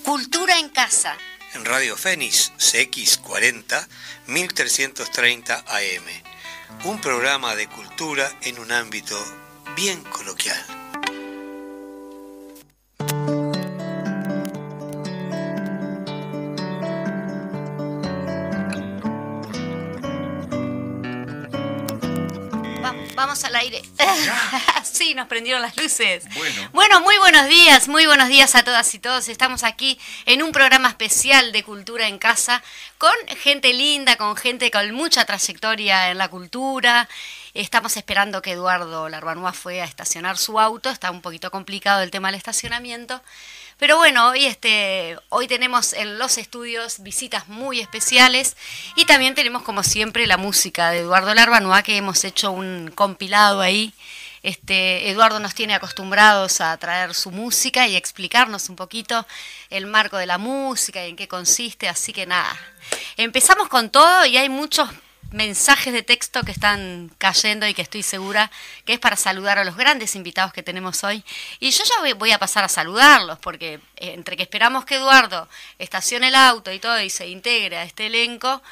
Cultura en Casa. En Radio Fénix CX40 1330 AM. Un programa de cultura en un ámbito bien coloquial. Vamos al aire. Sí, nos prendieron las luces. Bueno. Bueno, muy buenos días a todas y todos. Estamos aquí en un programa especial de Cultura en Casa con gente linda, con gente con mucha trayectoria en la cultura. Estamos esperando que Eduardo Larbanois fue a estacionar su auto. Está un poquito complicado el tema del estacionamiento. Pero bueno, hoy tenemos en los estudios visitas muy especiales y también tenemos como siempre la música de Eduardo Larbanois, que hemos hecho un compilado ahí. Eduardo nos tiene acostumbrados a traer su música y explicarnos un poquito el marco de la música y en qué consiste, así que nada. Empezamos con todo y hay muchos mensajes de texto que están cayendo y que estoy segura que es para saludar a los grandes invitados que tenemos hoy. Y yo ya voy a pasar a saludarlos, porque entre que esperamos que Eduardo estacione el auto y todo y se integre a este elenco,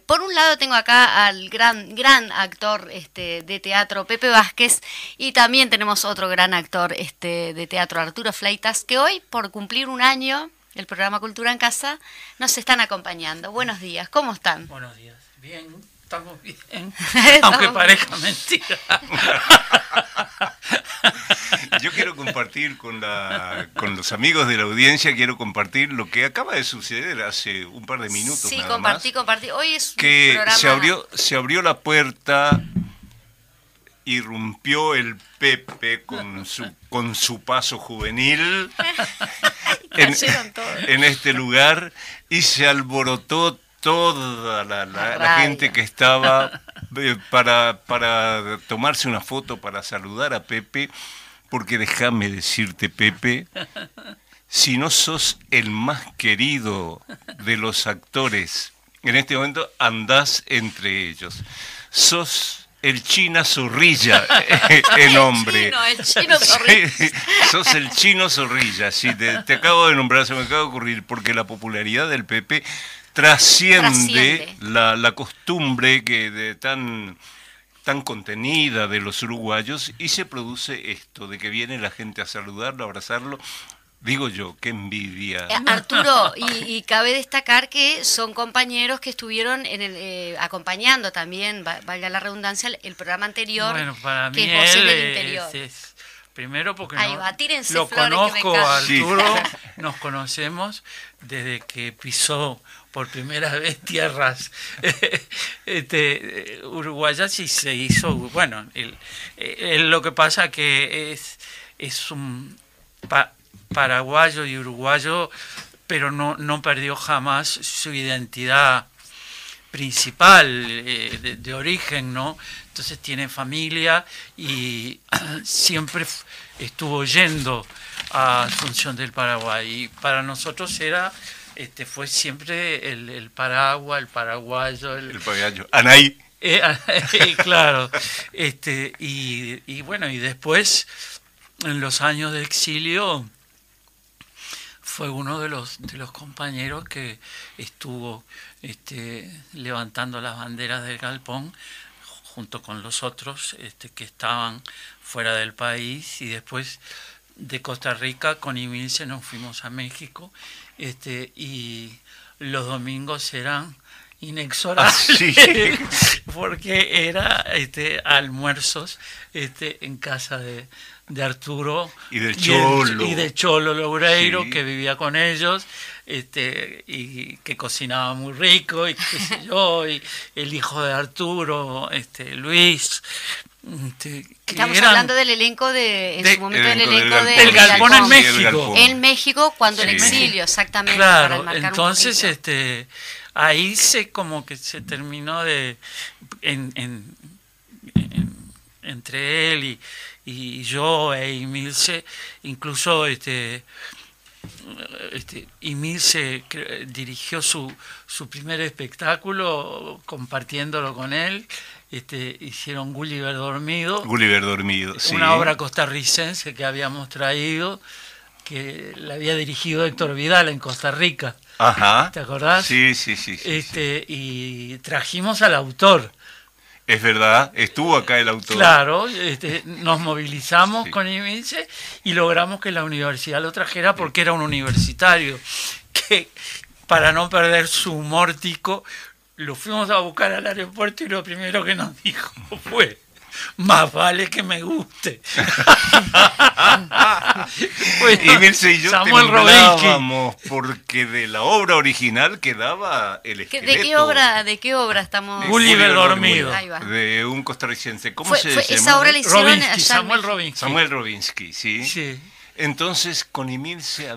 por un lado tengo acá al gran actor de teatro Pepe Vázquez, y también tenemos otro gran actor de teatro, Arturo Fleitas, que hoy, por cumplir un año, el programa Cultura en Casa, nos están acompañando. Buenos días, ¿cómo están? Buenos días. Bien, estamos bien, aunque parezca mentira. Yo quiero compartir con los amigos de la audiencia, quiero compartir lo que acaba de suceder hace un par de minutos. Sí, nada más, compartí. Hoy es que un programa... se abrió la puerta, irrumpió el Pepe con su paso juvenil en este lugar y se alborotó toda la gente que estaba para tomarse una foto, para saludar a Pepe, porque déjame decirte, Pepe, si no sos el más querido de los actores, en este momento andás entre ellos. Sos el China Zorrilla, el hombre. El Chino Zorrilla. Sí, sos el Chino Zorrilla, sí, te acabo de nombrar, se me acaba de ocurrir, porque la popularidad del Pepe trasciende. La costumbre tan contenida de los uruguayos, y se produce esto, de que viene la gente a saludarlo, a abrazarlo. Digo yo, qué envidia. Arturo, y cabe destacar que son compañeros que estuvieron acompañando también, valga la redundancia, el programa anterior, bueno, para que mí es Voces él del Interior. Primero porque flores, lo conozco a Arturo, nos conocemos desde que pisó por primera vez tierras uruguayas y se hizo, bueno, lo que pasa que es un paraguayo y uruguayo, pero no perdió jamás su identidad principal de origen, ¿no? Entonces tiene familia y siempre estuvo yendo a Asunción del Paraguay, y para nosotros fue siempre el Paragua, el paraguayo, el paraguayo, Anaí. Claro, y bueno, y después en los años de exilio fue uno de los compañeros que estuvo levantando las banderas del galpón junto con los otros que estaban fuera del país, y después de Costa Rica con Emilce nos fuimos a México, y los domingos eran inexorables, porque era almuerzos en casa de Arturo y de Cholo Loureiro, sí, que vivía con ellos, y que cocinaba muy rico, y qué sé yo, y el hijo de Arturo, Luis. Estamos hablando del elenco del elenco del Galpón en México. En México, cuando sí, el exilio, exactamente. Claro, para entonces ahí como que se terminó entre él y yo e Emilce, incluso Emilce dirigió su primer espectáculo compartiéndolo con él. Hicieron Gulliver Dormido, sí, una obra costarricense que habíamos traído, que la había dirigido Héctor Vidal en Costa Rica. Ajá. ¿Te acordás? Sí. Y trajimos al autor. Es verdad, estuvo acá el autor. Claro, nos movilizamos con Imilce y logramos que la universidad lo trajera porque era un universitario que, para no perder su humor tico, lo fuimos a buscar al aeropuerto y lo primero que nos dijo fue: más vale que me guste. Bueno, y Mirce y yo Samuel temblábamos porque de la obra original quedaba el esqueleto. ¿De qué obra estamos? Gulliver dormido. Ahí va. De un costarricense. ¿Cómo se llama? Esa obra la hicieron Robinsky, Samuel Robinsky. Samuel Robinsky, sí. Sí. Entonces, con Imilce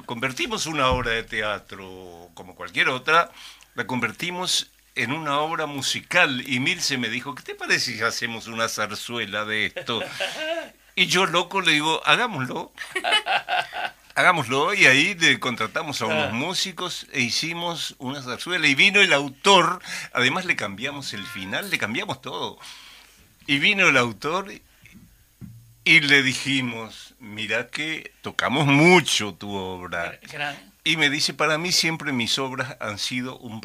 convertimos una obra de teatro como cualquier otra, la convertimos en una obra musical. Y Imilce me dijo: ¿qué te parece si hacemos una zarzuela de esto? Y yo, loco, le digo: hagámoslo. Hagámoslo. Y ahí le contratamos a unos músicos e hicimos una zarzuela. Y vino el autor, además le cambiamos el final, le cambiamos todo. Y vino el autor y le dijimos: mira que tocamos mucho tu obra. Y me dice: para mí siempre mis obras han sido un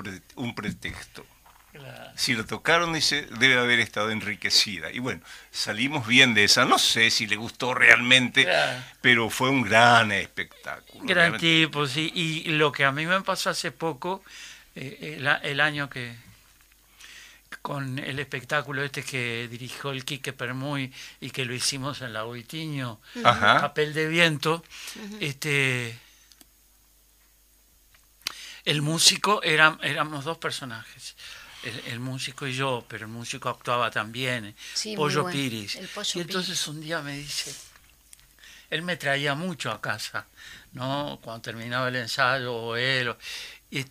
pretexto. Claro. Si lo tocaron, dice, debe haber estado enriquecida. Y bueno, salimos bien de esa. No sé si le gustó realmente, claro, pero fue un gran espectáculo. Gran tipo, sí. Y lo que a mí me pasó hace poco, el año que, con el espectáculo que dirigió el Quique Permuy y que lo hicimos en la Boitiño, Papel de Viento, el músico, éramos dos personajes, el músico y yo, pero el músico actuaba también, sí, Pollo Piris. Y entonces un día me dice, él me traía mucho a casa, ¿no? Cuando terminaba el ensayo, o él, y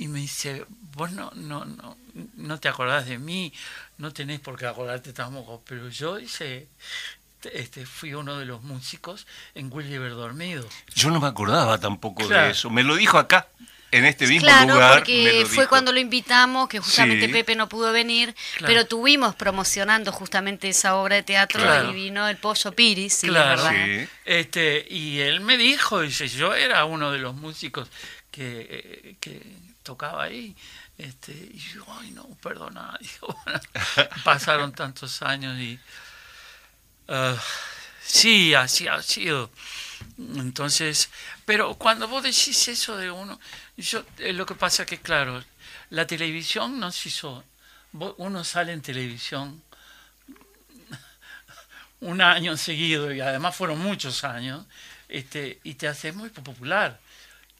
me dice: vos no te acordás de mí, no tenés por qué acordarte tampoco, pero yo, dice, fui uno de los músicos en Gulliver dormido. Yo no me acordaba tampoco de eso, me lo dijo acá, en este mismo lugar. Claro, porque fue cuando lo invitamos, que justamente Pepe no pudo venir, pero tuvimos promocionando justamente esa obra de teatro, y vino el Pollo Piris, sí, ¿verdad? Sí. Y él me dijo, dice, yo era uno de los músicos que tocaba ahí, y yo, ay no, perdona, digo, bueno, pasaron tantos años y sí, así ha sido. Entonces, pero cuando vos decís eso de uno, lo que pasa que, claro, la televisión nos hizo, uno sale en televisión un año seguido, y además fueron muchos años, y te hace muy popular.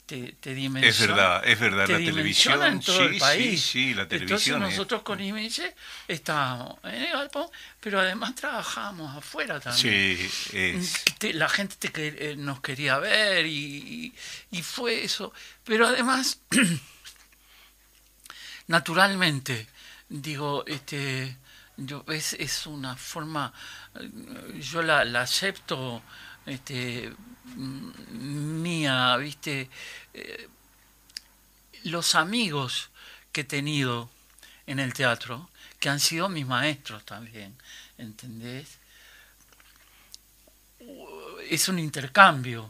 Te dimensiona. Es verdad, la televisión en todo el país. Sí, la televisión. Entonces nosotros con Imilce estábamos en el galpón, pero además trabajamos afuera también. Sí, la gente nos quería ver y fue eso. Pero además, naturalmente, digo, es una forma, yo la acepto, mía, ¿viste? Los amigos que he tenido en el teatro, que han sido mis maestros también, ¿entendés? Es un intercambio.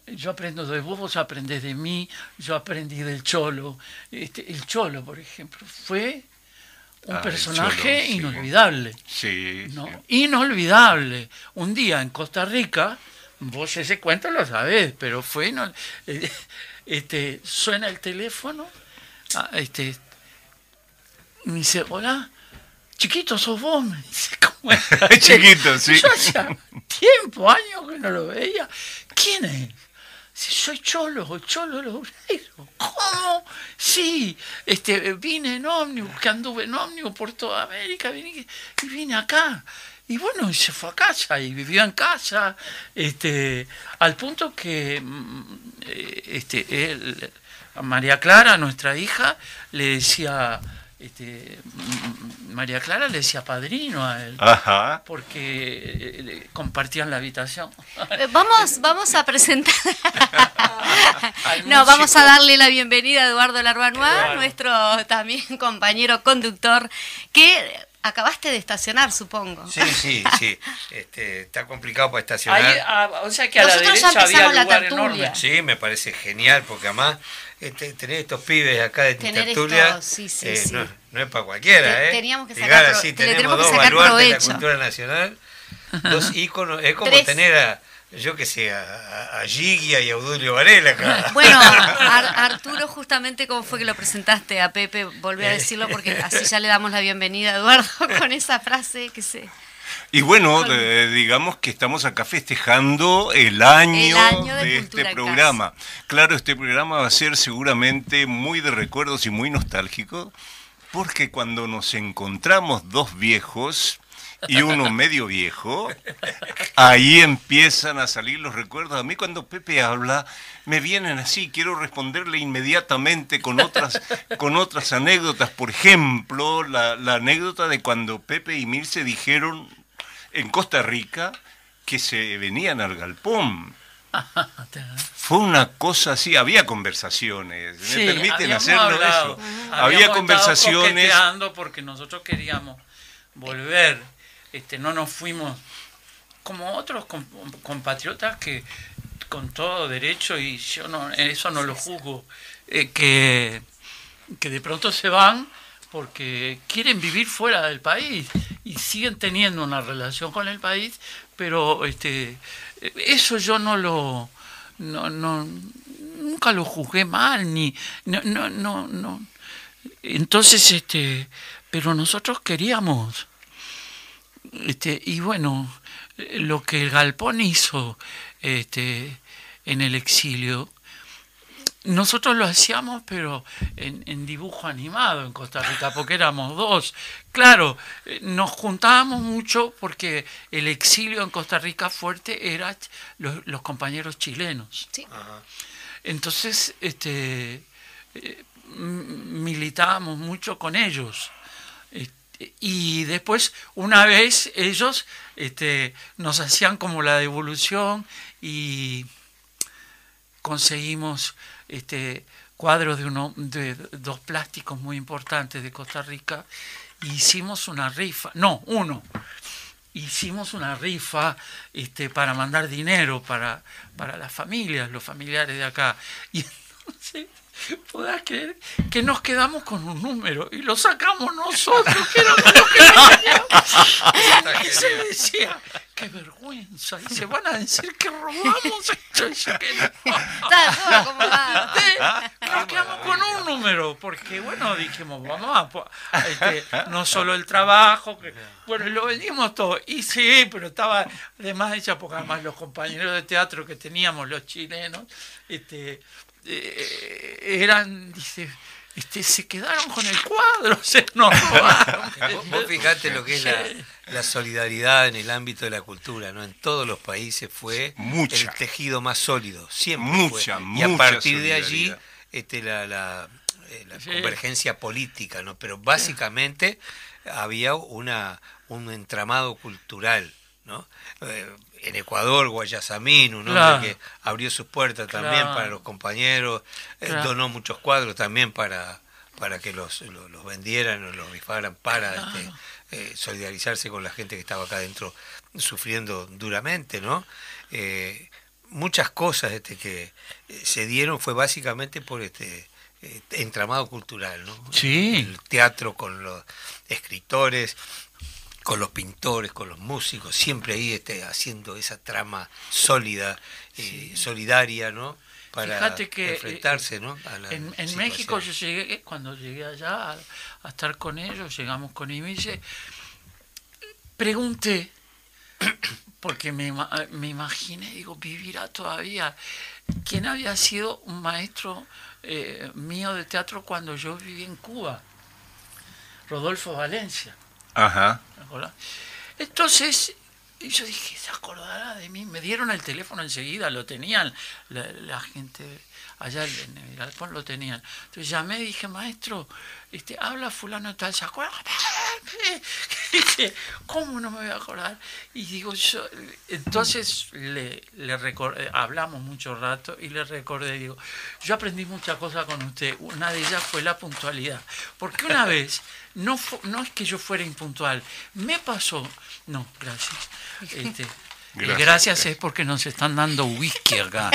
Yo aprendo de vos aprendés de mí, yo aprendí del Cholo. El Cholo, por ejemplo, fue un personaje Cholo, inolvidable. Sí, ¿no? Sí. Inolvidable. Un día en Costa Rica, vos ese cuento lo sabés, pero fue... suena el teléfono, me dice, hola, chiquito, ¿sos vos? Me dice, ¿cómo estás? Chiquito, sí. Yo hacía años que no lo veía. ¿Quién es? Si soy Cholo Loureiro. ¿Cómo? Sí, vine en ómnibus, que anduve en ómnibus por toda América, vine acá. Y bueno, se fue a casa y vivió en casa, al punto que a María Clara, nuestra hija, le decía, María Clara le decía padrino a él, porque compartían la habitación. Vamos a presentar, vamos a darle la bienvenida a Eduardo Larbanois, nuestro también compañero conductor, que acabaste de estacionar, supongo. Sí. Está complicado para estacionar. Ahí, o sea que a Nosotros la ya derecha había empezamos la lugar tertulia. enorme. Sí, me parece genial, porque además tener estos pibes acá de Tener tertulia estos, sí. no es para cualquiera. Teníamos que Llegar sacar así, le tenemos tenemos que dos sacar baluartes de la provecho. cultura nacional, dos íconos. Es como 3. tener a, yo que sé, a Gigia y a Audulio Varela acá. Bueno, Arturo, justamente, ¿cómo fue que lo presentaste a Pepe? Volví a decirlo porque así ya le damos la bienvenida a Eduardo con esa frase que se... Y bueno, digamos que estamos acá festejando el año de de Cultura este en programa. Claro, este programa va a ser seguramente muy de recuerdos y muy nostálgico, porque cuando nos encontramos dos viejos y uno medio viejo, ahí empiezan a salir los recuerdos. A mí cuando Pepe habla, me vienen así, quiero responderle inmediatamente con otras anécdotas. Por ejemplo, la anécdota de cuando Pepe y Mirce dijeron en Costa Rica que se venían al galpón. Fue una cosa así, había conversaciones, Sí, ¿me permiten habíamos hacerlo hablado. eso? Habíamos Había estado conversaciones. coqueteando porque nosotros queríamos volver, no nos fuimos como otros compatriotas que con todo derecho, y yo eso no lo juzgo, que de pronto se van porque quieren vivir fuera del país y siguen teniendo una relación con el país, pero eso yo nunca lo juzgué mal, no. Entonces, pero nosotros queríamos, y bueno, lo que el Galpón hizo, en el exilio, nosotros lo hacíamos, pero en dibujo animado en Costa Rica, porque éramos dos. Claro, nos juntábamos mucho porque el exilio en Costa Rica fuerte era los compañeros chilenos. Sí. Entonces, militábamos mucho con ellos. Y después, una vez, ellos nos hacían como la devolución y conseguimos cuadros de dos plásticos muy importantes de Costa Rica. Hicimos una rifa, hicimos una rifa para mandar dinero para las familias, los familiares de acá. Y entonces, podrás creer que nos quedamos con un número y lo sacamos nosotros, que éramos los que teníamos. Y se decía, qué vergüenza, y se van a decir que robamos esto. Está todo acomodado. Nos quedamos con un número, porque bueno, dijimos, vamos a no solo el trabajo, bueno, lo vendimos todo, y sí, pero estaba además hecha, porque además los compañeros de teatro que teníamos, los chilenos, eran, dice, se quedaron con el cuadro, se nos robaron. Vos fijate lo que es la solidaridad en el ámbito de la cultura, ¿no? En todos los países fue el tejido más sólido, siempre fue. Y a partir de allí la convergencia política, ¿no? Pero básicamente había un entramado cultural, ¿no? En Ecuador, Guayasamín, un hombre que abrió sus puertas también para los compañeros, donó muchos cuadros también para que los vendieran o los rifaran para solidarizarse con la gente que estaba acá adentro sufriendo duramente, ¿no? Muchas cosas que se dieron fue básicamente por entramado cultural, ¿no? Sí. El teatro con los escritores, con los pintores, con los músicos, siempre ahí haciendo esa trama sólida, solidaria, ¿no? Para Fíjate que enfrentarse, ¿no? A la en México yo llegué, cuando llegué allá a estar con ellos, llegamos con Imice, pregunté, porque me imaginé, digo, vivirá todavía, quién había sido un maestro mío de teatro cuando yo viví en Cuba, Rodolfo Valencia. Ajá. Entonces, yo dije, ¿se acordará de mí? Me dieron el teléfono enseguida, lo tenían, la gente allá en el galpón lo tenían. Entonces llamé y dije, maestro, habla fulano y tal, ¿se acuerda? Pepe, ¿cómo no me voy a acordar? Y digo yo, entonces hablamos mucho rato y le recordé, digo, yo aprendí muchas cosas con usted, una de ellas fue la puntualidad, porque una vez, no es que yo fuera impuntual, me pasó, no, gracias, gracias es porque nos están dando whisky acá.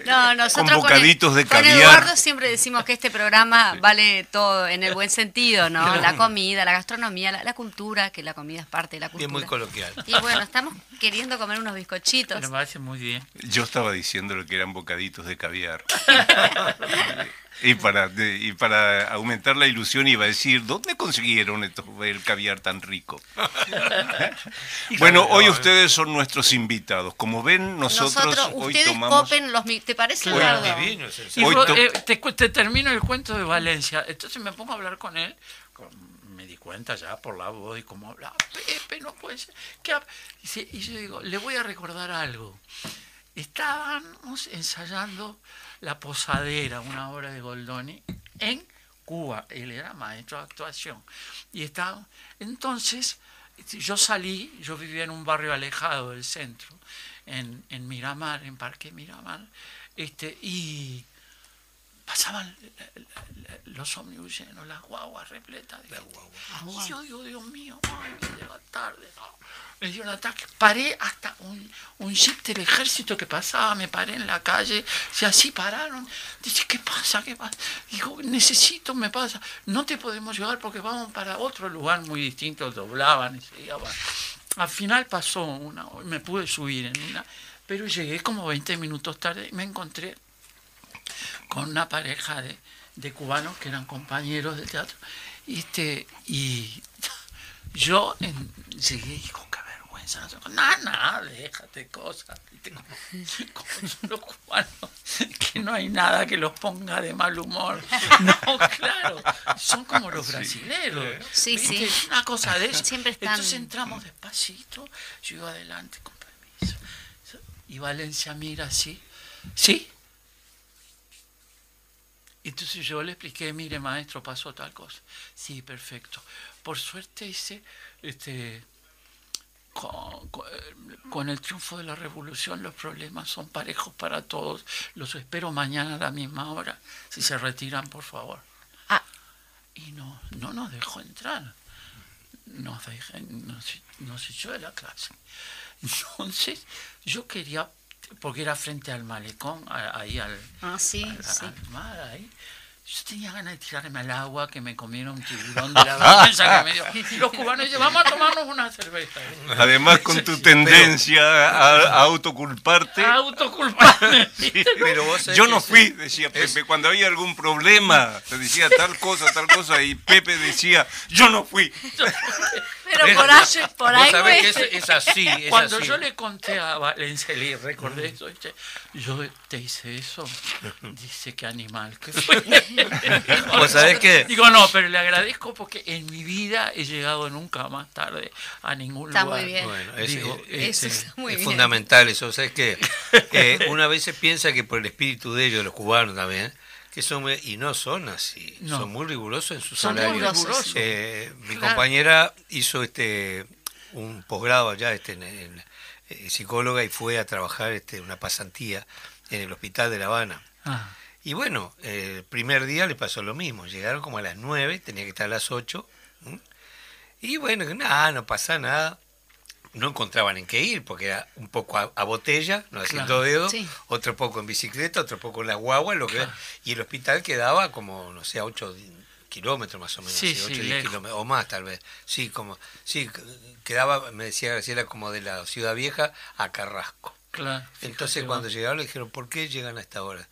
No, nosotros con bocaditos de caviar. Con Eduardo siempre decimos que este programa vale todo en el buen sentido, ¿no? La comida, la gastronomía, la cultura, que la comida es parte de la cultura. Y es muy coloquial. Y bueno, estamos queriendo comer unos bizcochitos. Me parece muy bien. Yo estaba diciendo que eran bocaditos de caviar. Y para aumentar la ilusión iba a decir, ¿dónde consiguieron el caviar tan rico? Bueno, hoy ustedes son nuestros invitados. Como ven, nosotros hoy ustedes tomamos... copen ¿te parece, Claro. Eduardo? Divino, Te termino el cuento de Valencia. Entonces me pongo a hablar con él. Me di cuenta ya por la voz y cómo hablaba. Pepe, no puede ser. Y yo digo, le voy a recordar algo. Estábamos ensayando La Posadera, una obra de Goldoni, en Cuba. Él era maestro de actuación. Entonces, yo vivía en un barrio alejado del centro, en Miramar, en Parque Miramar, y pasaban los ómnibus llenos, las guaguas repletas de gente. Y yo digo, Dios mío, ay, que llega tarde, no. Me dio un ataque. Paré hasta un jeep del ejército que pasaba, me paré en la calle, y así pararon. Dice, ¿qué pasa? ¿Qué pasa? Dijo, me pasa. No te podemos llevar porque vamos para otro lugar muy distinto, doblaban y se iban. Al final pasó me pude subir en una, pero llegué como 20 minutos tarde y me encontré con una pareja de cubanos que eran compañeros de teatro. Y yo llegué y digo, qué vergüenza. Nada, déjate cosas. Como son los cubanos, que no hay nada que los ponga de mal humor. No, claro, son como los brasileros. Sí, sí. Una cosa de eso. Siempre están... Entonces entramos despacito, yo iba adelante, con permiso. Y Valencia mira así, ¿sí? Entonces yo le expliqué, mire maestro, pasó tal cosa. Sí, perfecto. Por suerte hice, con el triunfo de la revolución los problemas son parejos para todos. Los espero mañana a la misma hora. Si se retiran, por favor. Y no nos dejó entrar. Nos echó de la clase. Entonces yo quería... porque era frente al malecón, ahí al mar, ahí. Yo tenía ganas de tirarme al agua, que me comiera un tiburón de la vergüenza que me dio. Y los cubanos dicen, vamos a tomarnos una cerveza. Además, con tu tendencia a autoculparte. A autoculparme. Pero vos yo no fui, decía Pepe, cuando había algún problema, te decía tal cosa, y Pepe decía, yo no fui. Pero por ahí sabés que es así. Cuando así. yo le conté a Valencia, le recordé eso, yo te hice eso, dice, qué animal que fue. ¿Vos sabés qué? Digo, no, pero le agradezco porque en mi vida he llegado nunca más tarde a ningún está lugar. Muy bien. Bueno, eso está muy es bien. fundamental eso. ¿Sabés qué? Una vez se piensa que por el espíritu de ellos, de los cubanos también, que son, y no son así, son muy rigurosos en sus salarios. Mi compañera hizo un posgrado allá en psicóloga y fue a trabajar una pasantía en el hospital de La Habana. Y bueno, el primer día le pasó lo mismo, llegaron como a las 9, tenía que estar a las 8, y bueno, nada, no pasa nada. No encontraban en qué ir, porque era un poco a botella, no haciendo dedo, otro poco en bicicleta, otro poco en la guagua, y el hospital quedaba como, no sé, a 8 kilómetros más o menos, 8 o 10 kilómetros, o más tal vez. Quedaba, me decía Graciela, como de la Ciudad Vieja a Carrasco. Claro, entonces cuando llegaron le dijeron, ¿por qué llegan a esta hora?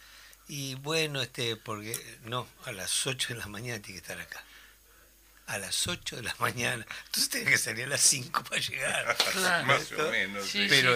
Y bueno, porque no, a las 8 de la mañana tiene que estar acá. a las 8 de la mañana. Entonces tenía que salir a las 5 para llegar. Claro. Más o menos. Sí, Pero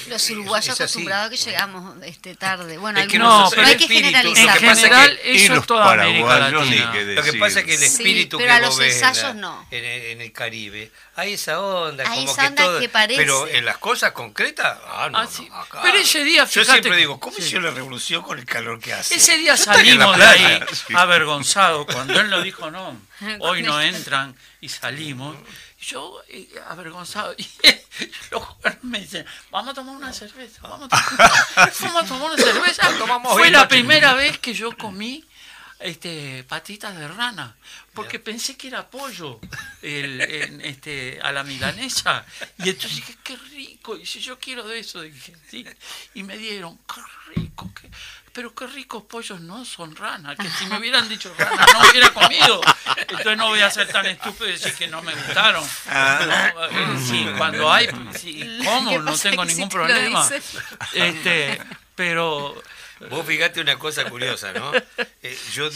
los uruguayos es así. acostumbrados a que llegamos tarde. Bueno, Es que no, pero hay el que espíritu, generalizar. lo que En pasa general, que- y eso los es toda América paraguayos, ni Latina. que Lo que pasa es que el Sí, espíritu pero que a los vos ves ensayos no. en el Caribe, hay esa onda, Hay como esa que onda todo, que parece. pero en las cosas concretas, no, Sí. acá. Pero ese día, Yo fíjate siempre que- digo, ¿cómo sí. hicieron la revolución con el calor que hace? Ese día Yo estaría en la salimos de ahí playa. Sí. avergonzados cuando él nos dijo no, hoy no entran y salimos. Yo avergonzado y los jóvenes me dicen, vamos a tomar una cerveza, vamos a tomar una cerveza. tomamos Fue vino, la primera vez que yo comí patitas de rana, porque pensé que era pollo a la milanesa, y entonces dije, qué rico, y si yo quiero de eso, dije, sí, y me dieron, qué rico, pero qué ricos pollos no son ranas, que si me hubieran dicho ranas no hubiera comido, entonces no voy a ser tan estúpido y decir que no me gustaron. Sí, cuando hay, sí, como, ¿Qué no pasa tengo que si ningún te lo problema. dices? Pero Vos fíjate una cosa curiosa, ¿no? Yo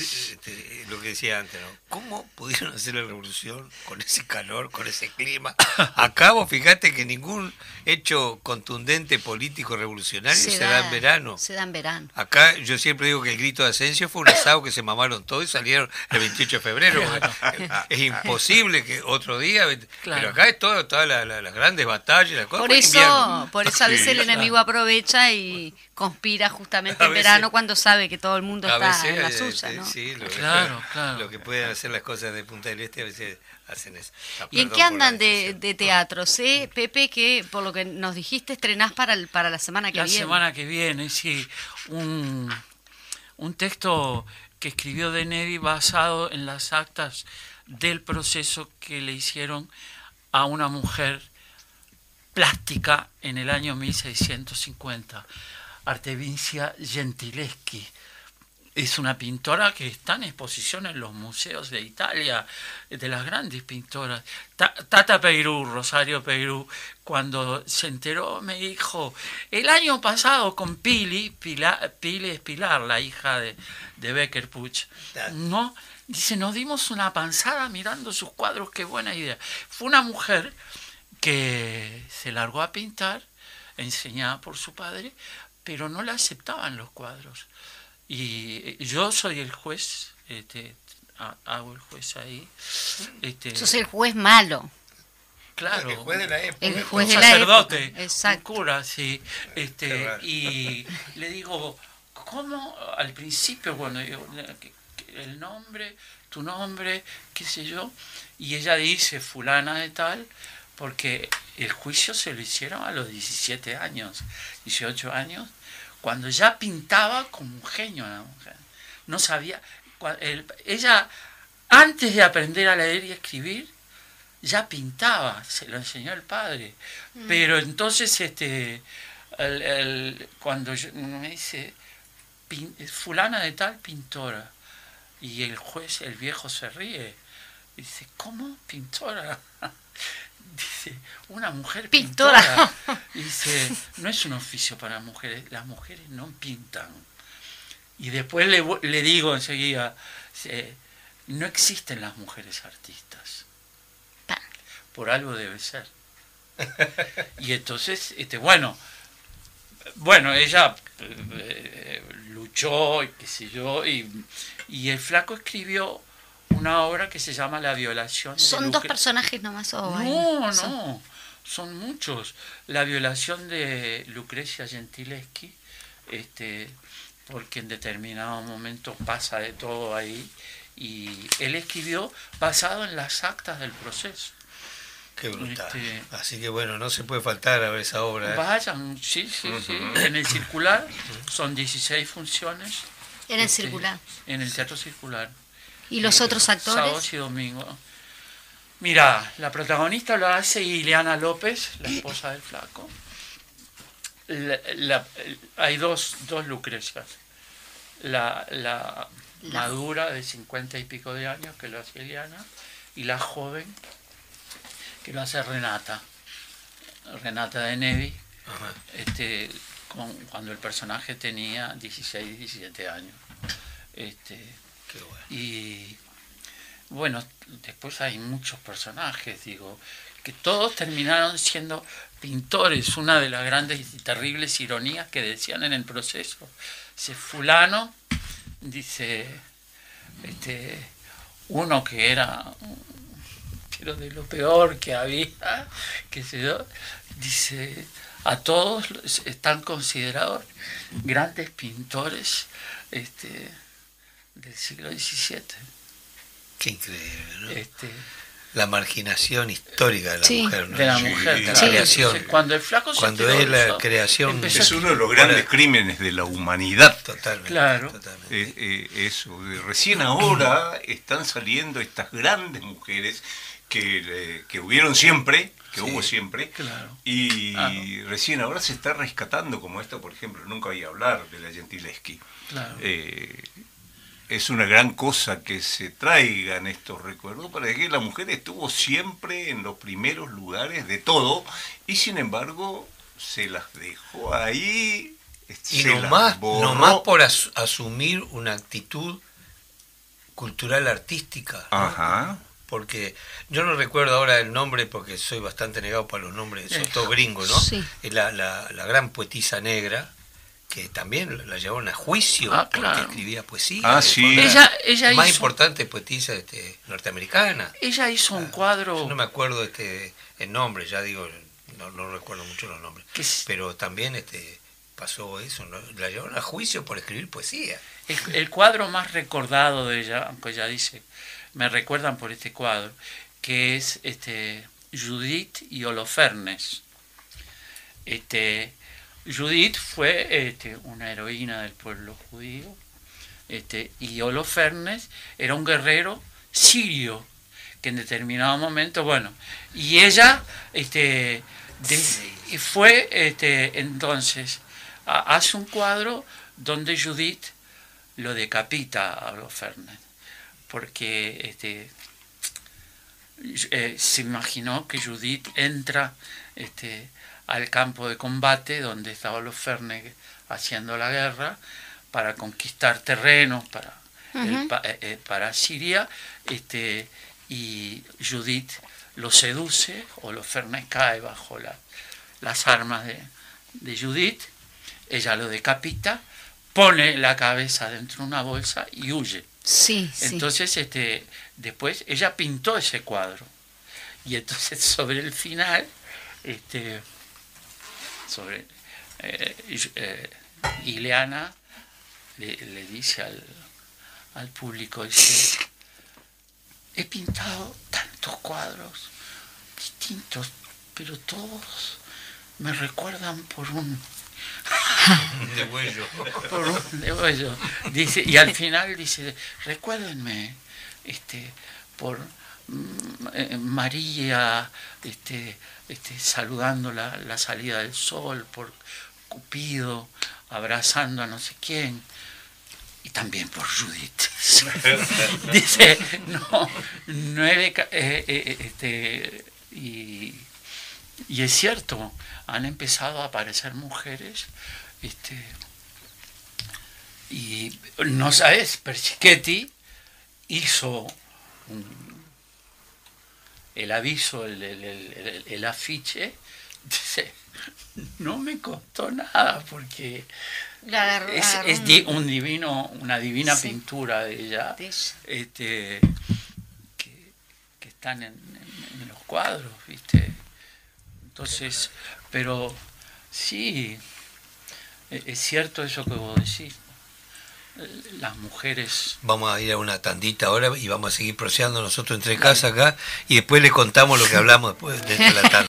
lo que decía antes, ¿no? ¿Cómo pudieron hacer la revolución con ese calor, con ese clima? Acá vos fíjate que ningún hecho contundente político revolucionario se da en verano. Se da en verano. Acá yo siempre digo que el grito de Asensio fue un asado que se mamaron todos y salieron el 28 de febrero. Es imposible que otro día, Claro. pero acá es todas las grandes batallas, las cosas. Por fue en invierno. eso a veces el enemigo aprovecha y conspira justamente en verano cuando sabe que todo el mundo A está veces, en la suya, ¿no? sí, Claro. lo que pueden hacer las cosas de Punta del Este a veces hacen eso. ¿Y en qué andan de teatro? Sé, Pepe, que por lo que nos dijiste estrenás para la semana que La viene. semana que viene, sí, un texto que escribió De Nevi basado en las actas del proceso que le hicieron a una mujer plástica en el año 1650, Artemisia Gentileschi. Es una pintora que está en exposición en los museos de Italia, de las grandes pintoras. Tata Peirú, Rosario Peirú, cuando se enteró me dijo, el año pasado con Pili es Pilar, la hija de Becker Puch, ¿no? Dice, nos dimos una panzada mirando sus cuadros, qué buena idea. Fue una mujer que se largó a pintar, enseñada por su padre, pero no la aceptaban los cuadros. Y yo soy el juez, hago el juez ahí. Sos el juez malo. Claro. El juez de la época. El juez Un de la sacerdote, época. Exacto. un cura, sí. raro. Y le digo, ¿cómo? Al principio, bueno, digo, el nombre, tu nombre, qué sé yo. Y ella dice, fulana de tal, porque el juicio se lo hicieron a los 17 años, 18 años, cuando ya pintaba como un genio la mujer. No sabía, ella antes de aprender a leer y escribir, ya pintaba, se lo enseñó el padre. Pero entonces cuando me dice, fulana de tal pintora, y el juez, el viejo se ríe, y dice, ¿cómo pintora? Dice, una mujer pintora. Dice, no es un oficio para mujeres, las mujeres no pintan. Y después le digo enseguida, no existen las mujeres artistas. Por algo debe ser. Y entonces, bueno, ella luchó, y qué sé yo, y el flaco escribió una obra que se llama La violación de ¿Son dos personajes nomás? No, son muchos. La violación de Lucrecia Gentileschi, porque en determinado momento pasa de todo ahí, y él escribió basado en las actas del proceso. Qué brutal. Así que bueno, no se puede faltar a ver esa obra. Vayan, sí. En el Circular son 16 funciones. En el Circular. En el Teatro Circular. ¿Y los otros actores? Sábados y domingos. Mira, la protagonista lo hace Ileana López, la esposa del flaco. Hay dos Lucrecias. La madura de 50 y pico de años, que lo hace Ileana, y la joven, que lo hace Renata de Nevi, cuando el personaje tenía 16, 17 años. Qué bueno. Y bueno, después hay muchos personajes, digo, que todos terminaron siendo pintores. Una de las grandes y terribles ironías que decían en el proceso. Dice, fulano, dice, uno que era, pero de lo peor que había, qué sé yo, dice, a todos están considerados grandes pintores del siglo XVII. Qué increíble, ¿no? La marginación histórica de la mujer, ¿no? De la mujer, de la creación. Entonces, cuando el flaco cuando es la creación, es uno de los grandes crímenes de la humanidad. Totalmente. Claro. Totalmente. Eso. Recién ahora están saliendo estas grandes mujeres que hubieron siempre, que hubo siempre, claro. Y recién ahora se está rescatando, como esta, por ejemplo, nunca oí hablar de la Gentileschi. Claro. Es una gran cosa que se traigan estos recuerdos para que la mujer estuvo siempre en los primeros lugares de todo y sin embargo se las dejó ahí. Y nomás por asumir una actitud cultural artística, ¿no? Ajá. Porque yo no recuerdo ahora el nombre porque soy bastante negado para los nombres, son todos gringos, ¿no? Sí. Es la gran poetisa negra, que también la llevaron a juicio porque escribía poesía. Sí. Ella más hizo, importante poetisa norteamericana. Ella hizo un cuadro. Yo no me acuerdo el nombre, ya digo, no recuerdo mucho los nombres. Pero también pasó eso, ¿no? La llevaron a juicio por escribir poesía. El cuadro más recordado de ella, aunque ella dice, me recuerdan por este cuadro, que es Judith y Holofernes. Judith fue una heroína del pueblo judío, y Holofernes era un guerrero sirio que en determinado momento, bueno, y ella fue entonces hace un cuadro donde Judith lo decapita a Holofernes, porque se imaginó que Judith entra al campo de combate donde estaba Holofernes haciendo la guerra para conquistar terrenos para Siria, y Judith lo seduce, Holofernes cae bajo las armas de Judith, ella lo decapita, pone la cabeza dentro de una bolsa y huye. Sí, entonces después ella pintó ese cuadro y entonces sobre el final Ileana le dice al público, dice, he pintado tantos cuadros distintos, pero todos me recuerdan por un degüello. Dice, y al final dice, recuérdenme por María saludando la salida del sol, por Cupido abrazando a no sé quién, y también por Judith. Dice, y es cierto, han empezado a aparecer mujeres, y no sabes, Persichetti hizo el aviso, el afiche, dice, no me costó nada porque es una divina pintura de ella, que están en los cuadros, ¿viste? Entonces, pero sí, es cierto eso que vos decís. Las mujeres... Vamos a ir a una tandita ahora y vamos a seguir proseando nosotros entre casa acá y después les contamos lo que hablamos después de la tanda.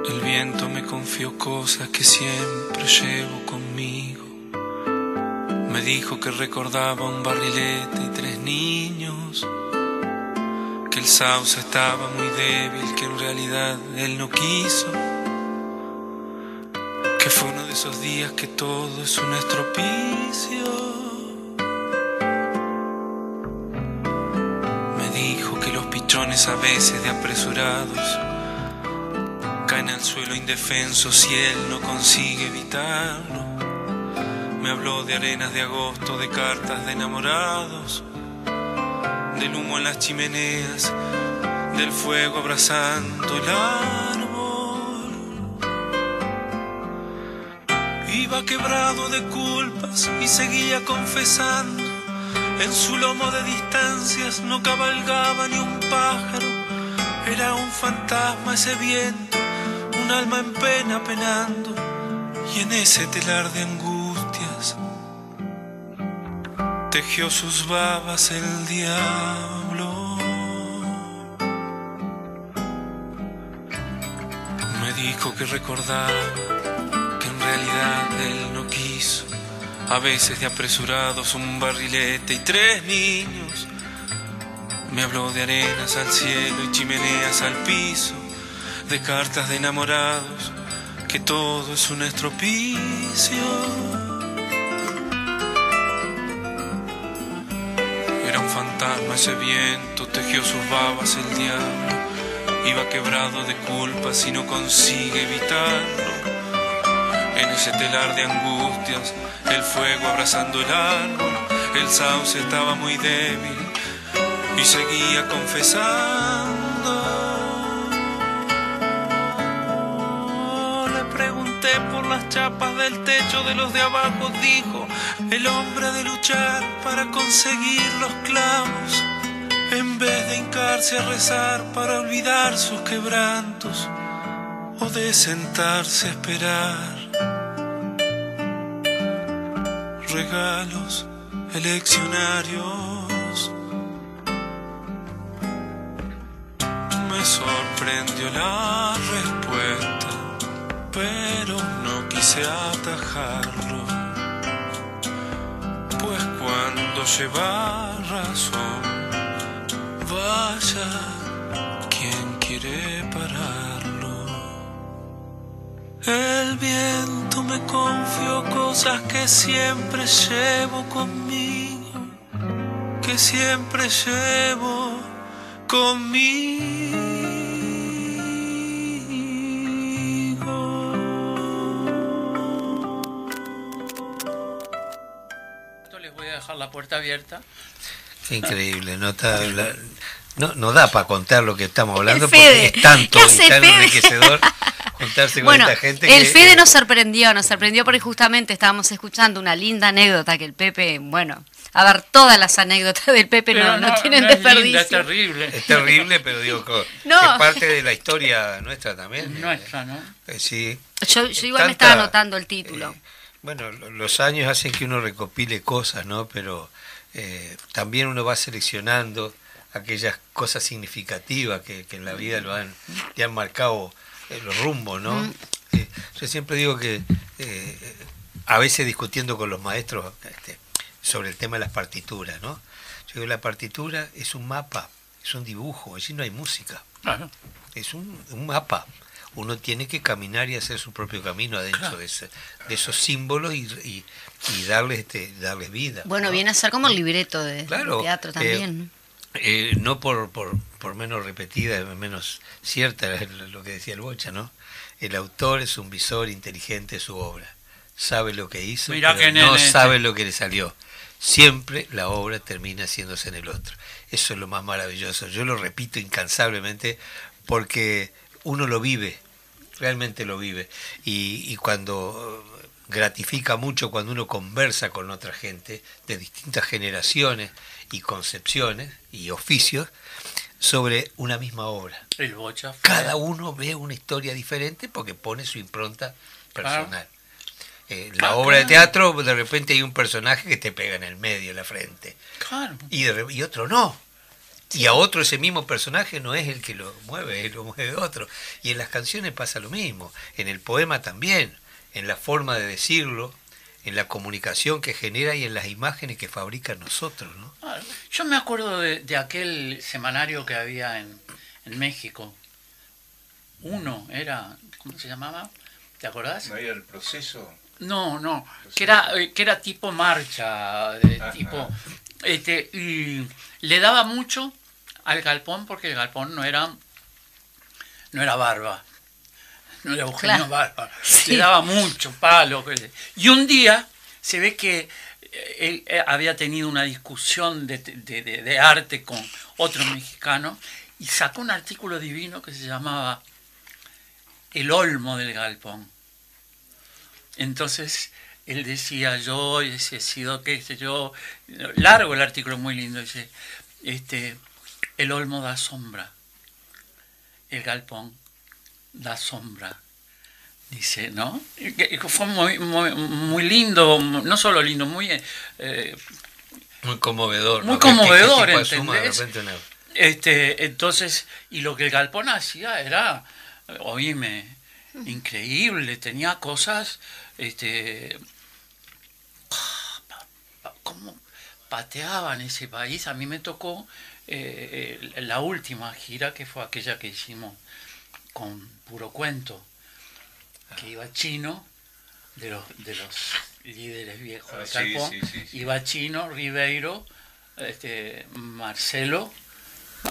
El viento me confió cosas que siempre llevo conmigo. dijo que recordaba un barrilete y 3 niños, que el sauce estaba muy débil, que en realidad él no quiso, que fue uno de esos días que todo es un estropicio. Me dijo que los pichones a veces de apresurados caen al suelo indefensos si él no consigue evitarlo. Me habló de arenas de agosto, de cartas de enamorados, del humo en las chimeneas, del fuego abrazando el árbol. Iba quebrado de culpas y seguía confesando. En su lomo de distancias no cabalgaba ni un pájaro. Era un fantasma ese viento, un alma en pena penando. Y en ese telar de angustias tejió sus babas el diablo. Me dijo que recordaba que en realidad él no quiso, a veces de apresurados un barrilete y 3 niños. Me habló de arenas al cielo y chimeneas al piso, de cartas de enamorados, que todo es un estropicio. Era un fantasma ese viento, tejió sus babas el diablo. Iba quebrado de culpas y no consigue evitarlo. En ese telar de angustias, el fuego abrazando el árbol, el sauce estaba muy débil y seguía confesando. Le pregunté por las chapas del techo de los de abajo, dijo el hombre de luchar para conseguir los clavos, en vez de hincarse a rezar para olvidar sus quebrantos o de sentarse a esperar regalos eleccionarios. Me sorprendió la respuesta, pero no quise atajarlo, pues cuando lleva razón, vaya quien quiere pararlo. El viento me confió cosas que siempre llevo conmigo, que siempre llevo conmigo. Esto les voy a dejar la puerta abierta. Qué increíble, no da para contar lo que estamos hablando, El Fede. porque es tanto y tan Fede? enriquecedor juntarse con Bueno, esta gente. el Fede nos sorprendió porque justamente estábamos escuchando una linda anécdota que el Pepe, bueno, a ver, todas las anécdotas del Pepe no tienen desperdicio. Linda, es terrible. Es terrible, pero digo que No. es parte de la historia nuestra también. Nuestra, ¿no? Sí. Yo igual me estaba anotando el título. Bueno, los años hacen que uno recopile cosas, ¿no? Pero también uno va seleccionando aquellas cosas significativas que en la vida le han marcado los rumbos, ¿no? Yo siempre digo que a veces discutiendo con los maestros sobre el tema de las partituras, ¿no? Yo digo, la partitura es un mapa, es un dibujo, allí no hay música. Claro. Es un mapa. Uno tiene que caminar y hacer su propio camino adentro, claro, de esos símbolos y darles vida. Bueno, ¿no? viene a ser como el libreto de claro, teatro también. No por menos repetida, menos cierta es lo que decía el Bocha, ¿no? El autor es un visor inteligente de su obra. Sabe lo que hizo, Mirá, pero no sabe lo que le salió. Siempre la obra termina haciéndose en el otro. Eso es lo más maravilloso. Yo lo repito incansablemente porque uno lo vive, realmente lo vive. Y cuando gratifica mucho cuando uno conversa con otra gente de distintas generaciones y concepciones y oficios sobre una misma obra. El Bocha fue... Cada uno ve una historia diferente porque pone su impronta personal. La obra de teatro, de repente hay un personaje que te pega en el medio, en la frente. Claro. Y otro no. Y a otro ese mismo personaje no es el que lo mueve, lo mueve otro. Y en las canciones pasa lo mismo. En el poema también. En la forma de decirlo, en la comunicación que genera y en las imágenes que fabrican nosotros, ¿no? Yo me acuerdo de aquel semanario que había en México. Uno era, ¿cómo se llamaba? ¿Te acordás? ¿No era El Proceso? No, que era tipo marcha, tipo, y le daba mucho al Galpón porque el Galpón no era Barba, no era Eugenio Barba, sí. Le daba mucho palo. Y un día se ve que él había tenido una discusión de arte con otro mexicano y sacó un artículo divino que se llamaba El Olmo del Galpón. Entonces él decía, yo he sido, qué sé yo, largo el artículo, muy lindo, dice, el olmo da sombra, el galpón da sombra, dice, ¿no? Fue muy lindo, no solo lindo, muy conmovedor. Muy ¿no? conmovedor, ¿Entendés? Entonces, y lo que el galpón hacía era, oíme, increíble, tenía cosas, cómo pateaban ese país. A mí me tocó la última gira, que fue aquella que hicimos con Puro Cuento, que iba Chino, de los líderes viejos del Galpón, sí. Iba Chino, Ribeiro, Marcelo,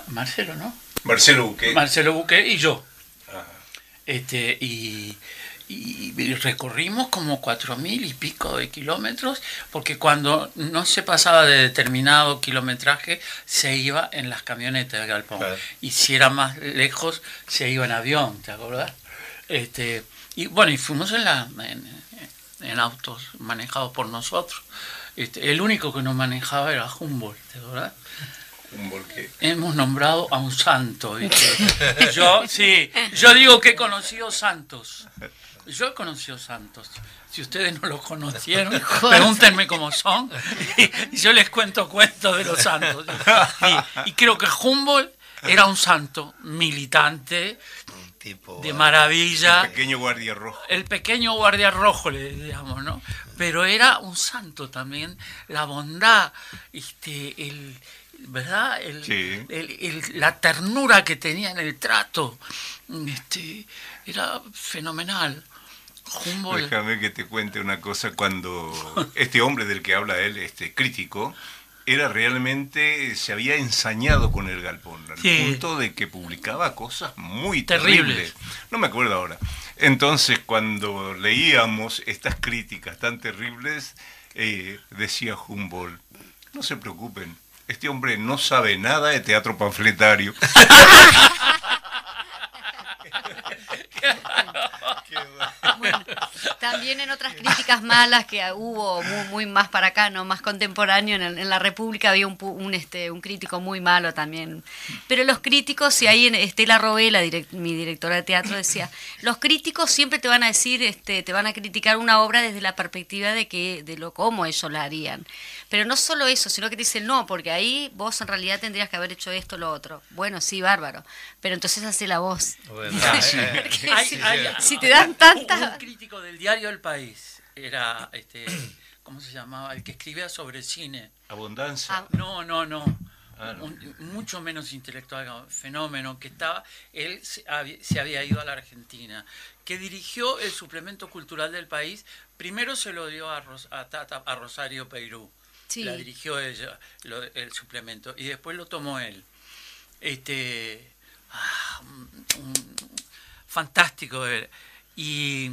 ¿no? Marcelo Buqué y yo. Y recorrimos como 4.000 y pico de kilómetros, porque cuando no se pasaba de determinado kilometraje se iba en las camionetas del Galpón, y si era más lejos se iba en avión, ¿te acordás? Y bueno, y fuimos en autos manejados por nosotros. El único que no manejaba era Humboldt, ¿te acordás? Hemos nombrado a un santo, ¿viste? Yo digo que he conocido santos. Yo he conocido santos. Si ustedes no los conocieron, pregúntenme cómo son y yo les cuento cuentos de los santos. Y creo que Humboldt era un santo militante, tipo de maravilla. El pequeño guardia rojo. El pequeño guardia rojo, le digamos, ¿no? Pero era un santo también. La bondad, ¿verdad? La ternura que tenía en el trato, era fenomenal. Humboldt. Déjame que te cuente una cosa. Cuando este hombre del que habla él, crítico, era realmente, se había ensañado con el Galpón, al punto de que publicaba cosas muy terribles. No me acuerdo ahora. Entonces, cuando leíamos estas críticas tan terribles, decía Humboldt, no se preocupen, este hombre no sabe nada de teatro panfletario. Bueno, también en otras críticas malas que hubo muy más para acá, no más contemporáneo, en la República había un crítico muy malo también. Pero los críticos, y ahí Estela Robela, mi directora de teatro, decía, los críticos siempre te van a decir, te van a criticar una obra desde la perspectiva de cómo ellos la harían. Pero no solo eso, sino que te dicen, no, porque ahí vos en realidad tendrías que haber hecho esto, lo otro. Bueno, sí, bárbaro, pero entonces hace la voz. Bueno, si te dan tantas... Un crítico del diario El País era, ¿cómo se llamaba? El que escribía sobre cine. Abundancia. No. Mucho menos intelectual, fenómeno, que estaba, él se había ido a la Argentina, que dirigió el suplemento cultural del País. Primero se lo dio a Rosario Peirú, sí. La dirigió ella, el suplemento, y después lo tomó él. Fantástico. Y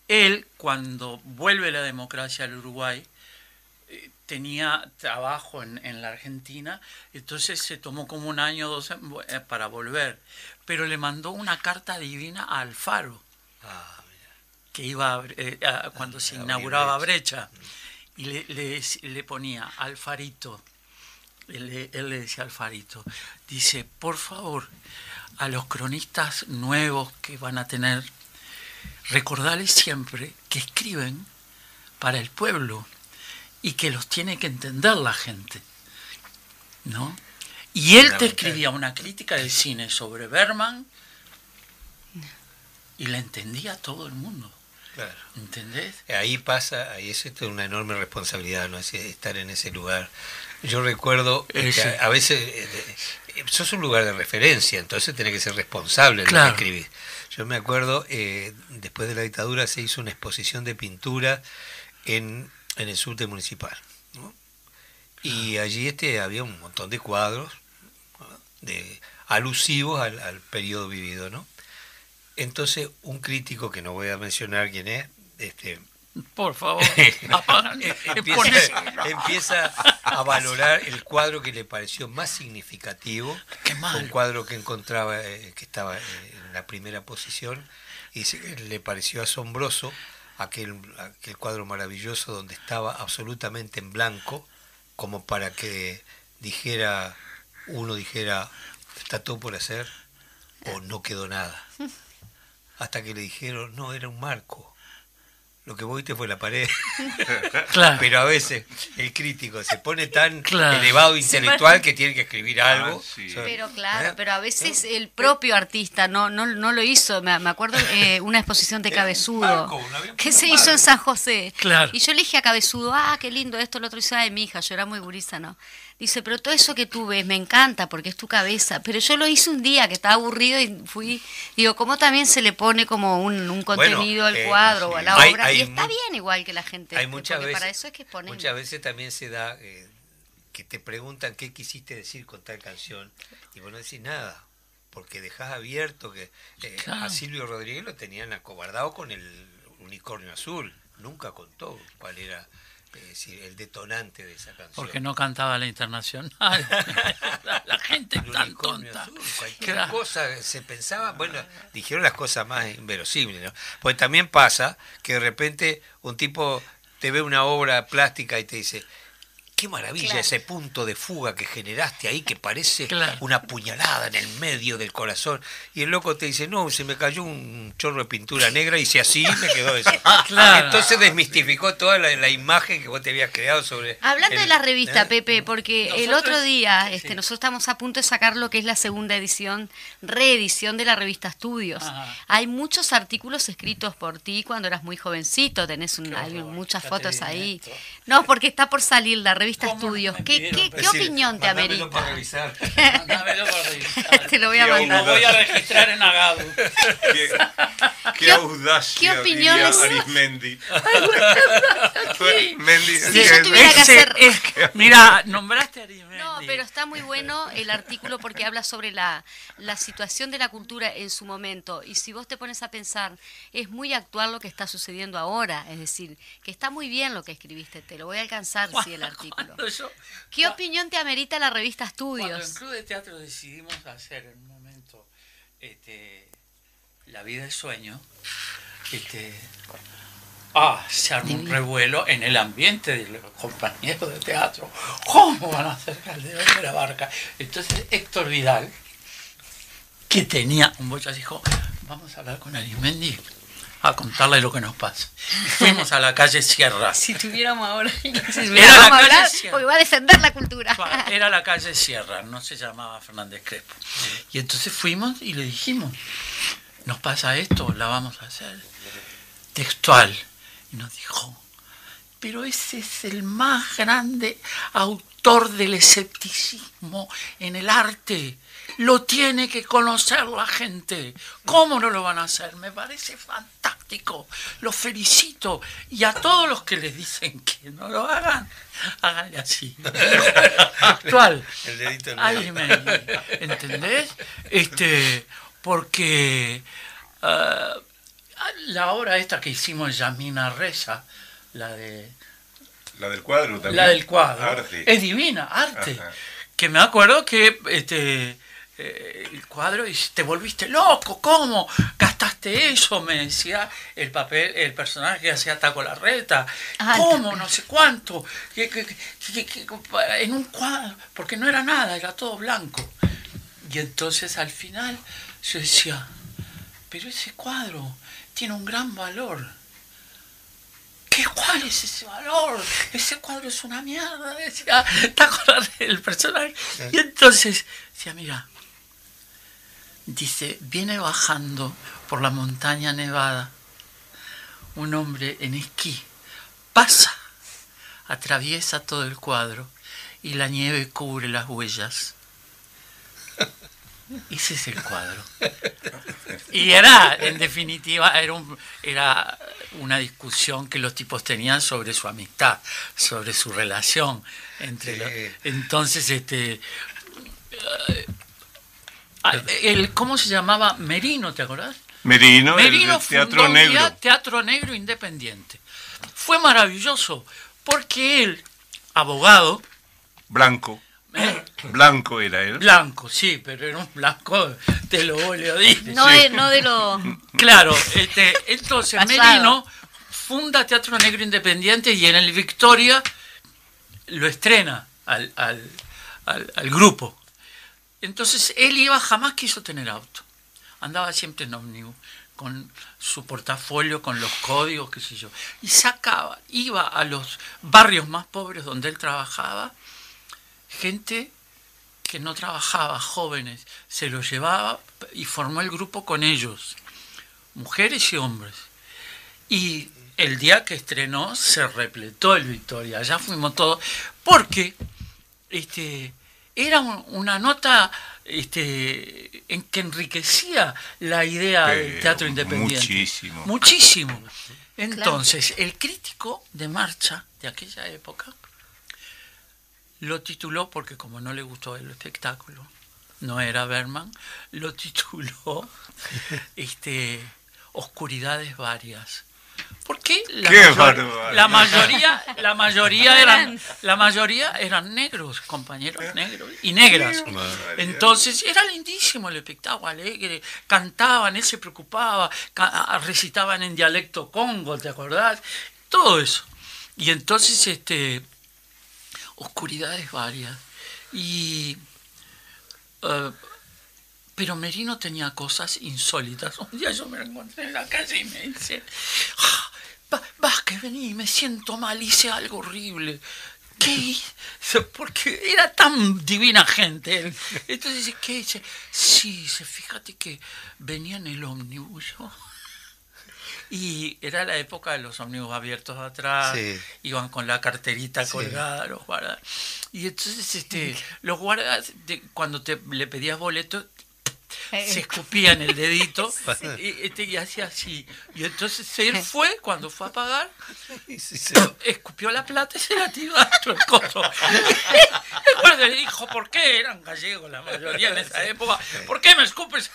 él, cuando vuelve la democracia al Uruguay, tenía trabajo en la Argentina, entonces se tomó como 1 año o 2 para volver, pero le mandó una carta divina a Alfaro, que iba cuando se inauguraba Brecha, y le ponía Alfarito, él le decía Alfarito, dice, por favor, a los cronistas nuevos que van a tener, recordarles siempre que escriben para el pueblo, y que los tiene que entender la gente, ¿no? Y él te escribía una crítica de cine sobre Bergman y la entendía todo el mundo. Claro. ¿Entendés? Ahí pasa, ahí es una enorme responsabilidad, ¿no? Es estar en ese lugar. Yo recuerdo que a veces sos un lugar de referencia, entonces tenés que ser responsable de lo que escribís. Yo me acuerdo, después de la dictadura se hizo una exposición de pintura en el subte municipal, ¿no? Y allí había un montón de cuadros, ¿no?, alusivos al periodo vivido, ¿no? Entonces un crítico, que no voy a mencionar quién es, por favor, empieza a valorar el cuadro que le pareció más significativo, un cuadro que encontraba, que estaba en la primera posición, y dice que le pareció asombroso aquel cuadro maravilloso donde estaba absolutamente en blanco, como para que uno dijera, está todo por hacer, o no quedó nada. Hasta que le dijeron, no, era un marco. Lo que vos viste fue la pared. Claro. Pero a veces el crítico se pone tan elevado intelectual que tiene que escribir algo. Sí. Pero pero a veces el propio artista no lo hizo. Me acuerdo una exposición de Cabezudo que se hizo en San José. Claro. Y yo le dije a Cabezudo, qué lindo esto, lo otro. Y dice, ay, mi hija, yo era muy gurisa, ¿no? Dice, pero todo eso que tú ves me encanta porque es tu cabeza. Pero yo lo hice un día que estaba aburrido y fui, digo, ¿cómo también se le pone como un contenido al cuadro o a la obra? Y está bien igual que la gente. Hay muchas veces, para eso es que ponen. Muchas veces también se da que te preguntan qué quisiste decir con tal canción y vos no decís nada, porque dejás abierto que a Silvio Rodríguez lo tenían acobardado con el unicornio azul. Nunca contó cuál era el detonante de esa canción. Porque no cantaba la Internacional. La gente tan tonta. Azul, cualquier cosa se pensaba, bueno, dijeron las cosas más inverosímiles, ¿no? Pues también pasa que de repente un tipo te ve una obra plástica y te dice, qué maravilla ese punto de fuga que generaste ahí, que parece una puñalada en el medio del corazón. Y el loco te dice, no, se me cayó un chorro de pintura negra y si así me quedó eso. Entonces desmistificó toda la imagen que vos te habías creado sobre... Hablando de la revista, Pepe, porque el otro día nosotros estamos a punto de sacar lo que es la segunda reedición de la revista Estudios. Hay muchos artículos escritos por ti cuando eras muy jovencito, hay muchas fotos ahí. No, porque está por salir la revista Estudios. ¿Qué opinión te amerita? Para revisar. Mándamelo para revisar. Te lo voy a mandar. Lo voy a registrar en Agado. Qué audacia, ¿qué opiniones? Arismendi. Si yo tuviera que hacer... Mira, nombraste a Arismendi. No, pero está muy bueno el artículo porque habla sobre la situación de la cultura en su momento. Y si vos te pones a pensar, es muy actual lo que está sucediendo ahora. Es decir, que está muy bien lo que escribiste. Te lo voy a alcanzar, el artículo. ¿Qué opinión te amerita la revista Estudios? Cuando en Club de Teatro decidimos hacer en un momento La vida del sueño, se armó un revuelo en el ambiente de los compañeros de teatro. ¿Cómo van a hacer Calderón de la Barca? Entonces Héctor Vidal, que tenía un bocha, dijo, vamos a hablar con Arismendi a contarle lo que nos pasa. Y fuimos a la calle Sierra. Si tuviéramos ahora, era la calle Sierra, porque va a defender la cultura. Era la calle Sierra, no se llamaba Fernández Crespo. Y entonces fuimos y le dijimos, nos pasa esto, la vamos a hacer textual. Y nos dijo, pero ese es el más grande autor del escepticismo en el arte. Lo tiene que conocer la gente. ¿Cómo no lo van a hacer? Me parece fantástico. Los felicito. Y a todos los que les dicen que no lo hagan, háganle así. Actual. El dedito en Arismendi. ¿Entendés? Porque la obra esta que hicimos, Yamina Reza, la del cuadro también. La del cuadro. Arte. Es divina, arte. Ajá. Que me acuerdo que el cuadro, y te volviste loco, ¿cómo gastaste eso? Me decía el personaje que hacía Taco Larreta. ¿Cómo? No sé cuánto. En un cuadro, porque no era nada, era todo blanco. Y entonces al final yo decía, pero ese cuadro tiene un gran valor. ¿Cuál es ese valor? Ese cuadro es una mierda, decía Taco Larreta, el personaje. Y entonces decía, mira, dice, viene bajando por la montaña nevada un hombre en esquí pasa, atraviesa todo el cuadro y la nieve cubre las huellas. Ese es el cuadro. Y era, en definitiva, era una discusión que los tipos tenían sobre su amistad, sobre su relación entre entonces ¿cómo se llamaba? Merino, ¿te acordás? Merino el Teatro Negro. Teatro Negro Independiente. Fue maravilloso porque él, abogado, blanco era él. Blanco, sí, pero era un blanco de lo oleodismo. No, sí. No de lo... Claro, entonces Pasado. Merino funda Teatro Negro Independiente y en el Victoria lo estrena al grupo. Entonces él jamás quiso tener auto. Andaba siempre en ómnibus, con su portafolio, con los códigos, qué sé yo. Y iba a los barrios más pobres donde él trabajaba, gente que no trabajaba, jóvenes, se los llevaba y formó el grupo con ellos, mujeres y hombres. Y el día que estrenó se repletó el Victoria, allá fuimos todos, porque era una nota en que enriquecía la idea del teatro independiente. Muchísimo. Entonces, el crítico de marcha de aquella época lo tituló, porque como no le gustó el espectáculo, no era Berman, lo tituló Oscuridades Varias. Porque la mayoría eran negros, compañeros negros y negras. Entonces era lindísimo el espectáculo, alegre, cantaban, él se preocupaba, recitaban en dialecto congo, ¿te acordás? Todo eso. Y entonces Oscuridades Varias. Pero Merino tenía cosas insólitas. Un día yo me lo encontré en la calle y me dice, vas que vení, me siento mal, hice algo horrible. ¿Qué hice? Porque era tan divina gente él. Entonces dice, ¿qué hice? Sí, fíjate que venía en el ómnibus yo. Y era la época de los ómnibus abiertos atrás, sí. Iban con la carterita colgada, los guardas. Y entonces los guardas, cuando le pedías boleto, se escupía en el dedito y hacía así. Y entonces él cuando fue a pagar, escupió la plata y se la tiró dentro del coso. El guardia le dijo, ¿por qué? Eran gallegos la mayoría en esa época. ¿Por qué me escupes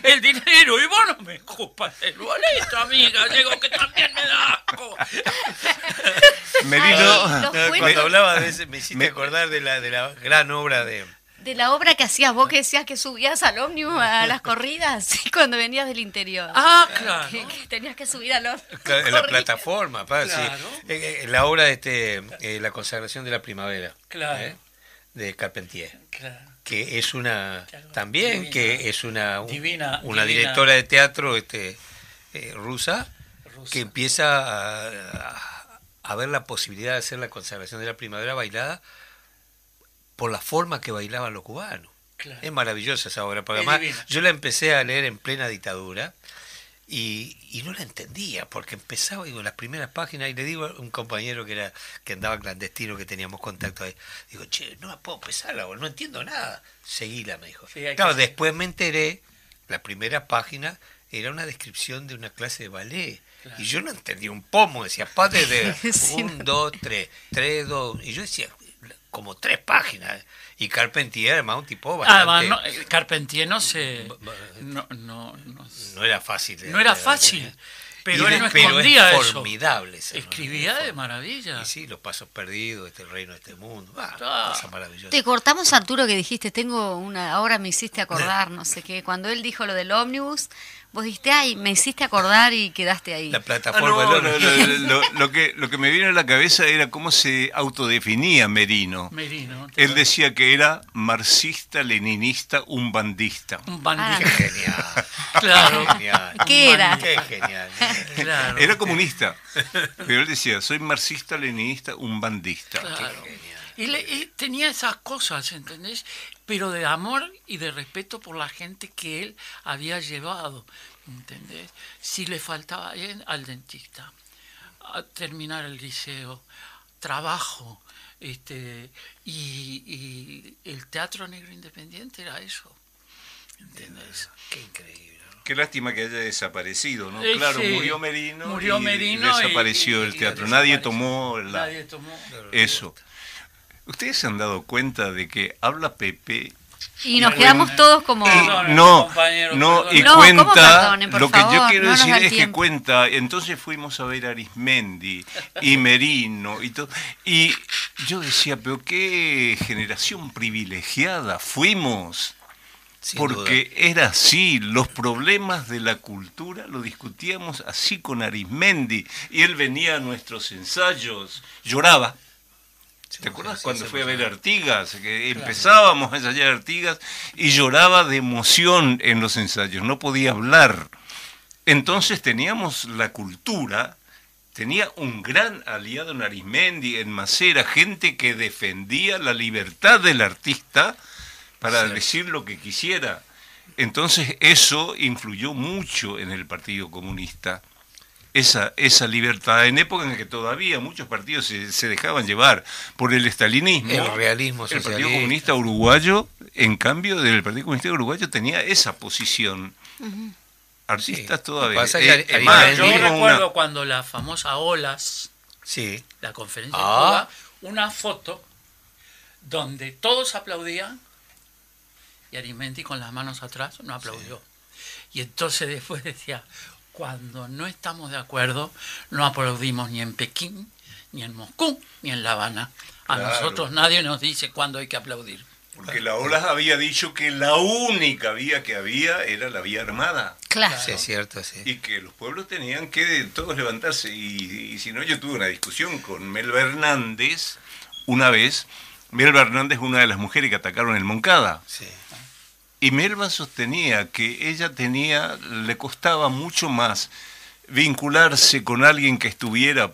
el dinero? Y vos no me escupas el boleto, amiga gallego, que también me da asco. Merino, cuando hablaba de ese, me hiciste acordar de la gran obra de la obra que hacías vos, que decías que subías al ómnibus a las corridas cuando venías del interior. Ah, claro. Que tenías que subir al ómnibus. En la plataforma, claro. Sí. La obra La consagración de la primavera, claro. De Carpentier. Claro. Que es una divina, directora de teatro rusa que empieza a ver la posibilidad de hacer la consagración de la primavera bailada por la forma que bailaban los cubanos. Claro. Es maravillosa esa obra, porque además yo la empecé a leer en plena dictadura y no la entendía, porque empezaba, las primeras páginas, y le digo a un compañero que andaba clandestino, que teníamos contacto ahí, digo, che, no la puedo empezar, no entiendo nada. Seguila, me dijo. Sí, claro, después me enteré, la primera página era una descripción de una clase de ballet. Claro. Y yo no entendía un pomo, decía, padre de 1, 2, 3, 3, 2, y yo decía, como 3 páginas. Y Carpentier, además, un tipo bastante... Además, Carpentier no era fácil. No era fácil, pero él no escondía eso. Formidable. Escribía de maravilla. Y sí, Los pasos perdidos, El reino de este mundo. Cosa maravillosa. Te cortamos, Arturo, que dijiste, ahora me hiciste acordar, no sé qué. Cuando él dijo lo del ómnibus, vos dijiste, ay, me hiciste acordar y quedaste ahí. La plataforma lo que me vino a la cabeza era cómo se autodefinía Merino. Él decía que era marxista, leninista, un bandista. Un bandista. Qué genial. Claro. Genial. ¿Qué era? Qué genial. Claro. Era comunista. Pero él decía, soy marxista, leninista, un bandista. Claro. Y tenía esas cosas, ¿entendés? Pero de amor y de respeto por la gente que él había llevado, ¿entendés? Si le faltaba al dentista, a terminar el liceo, trabajo, y el Teatro Negro Independiente era eso, ¿entendés? Qué increíble. Qué lástima que haya desaparecido, ¿no? Claro, Sí. murió Merino y desapareció el teatro. Nadie tomó eso. Claro. ¿Ustedes se han dado cuenta de que habla Pepe? Y nos quedamos todos como... No, y No, cuenta, ¿cómo perdonen, por lo que yo favor? quiero No nos decir da el es que tiempo. cuenta, entonces fuimos a ver a Arismendi y Merino y todo, y yo decía, pero qué generación privilegiada fuimos, Sin porque duda. era así, los problemas de la cultura lo discutíamos así con Arismendi, y él venía a nuestros ensayos, lloraba. ¿Te acuerdas cuando fui a ver Artigas? Que empezábamos a ensayar Artigas y lloraba de emoción en los ensayos, no podía hablar. Entonces teníamos la cultura, tenía un gran aliado en Arismendi, en Macera, gente que defendía la libertad del artista para decir lo que quisiera. Entonces eso influyó mucho en el Partido Comunista. Esa libertad, en época en que todavía muchos partidos se dejaban llevar por el estalinismo. El realismo El socialista. Partido Comunista Uruguayo, en cambio, del Partido Comunista Uruguayo tenía esa posición. Artistas Sí. todavía. Pasa que Yo Arismendi- recuerdo cuando la famosa Olas, Sí. la conferencia de Cuba, una foto donde todos aplaudían y Arismendi con las manos atrás no aplaudió. Y entonces después decía, cuando no estamos de acuerdo, no aplaudimos ni en Pekín, ni en Moscú, ni en La Habana. A Claro. nosotros nadie nos dice cuándo hay que aplaudir. Porque la Olas había dicho que la única vía que había era la vía armada. Claro. Sí, es cierto, sí. Y que los pueblos tenían que todos levantarse. Y si no, yo tuve una discusión con Melba Hernández una vez. Melba Hernández es una de las mujeres que atacaron el Moncada. Sí. Y Melba sostenía que ella le costaba mucho más vincularse con alguien que estuviera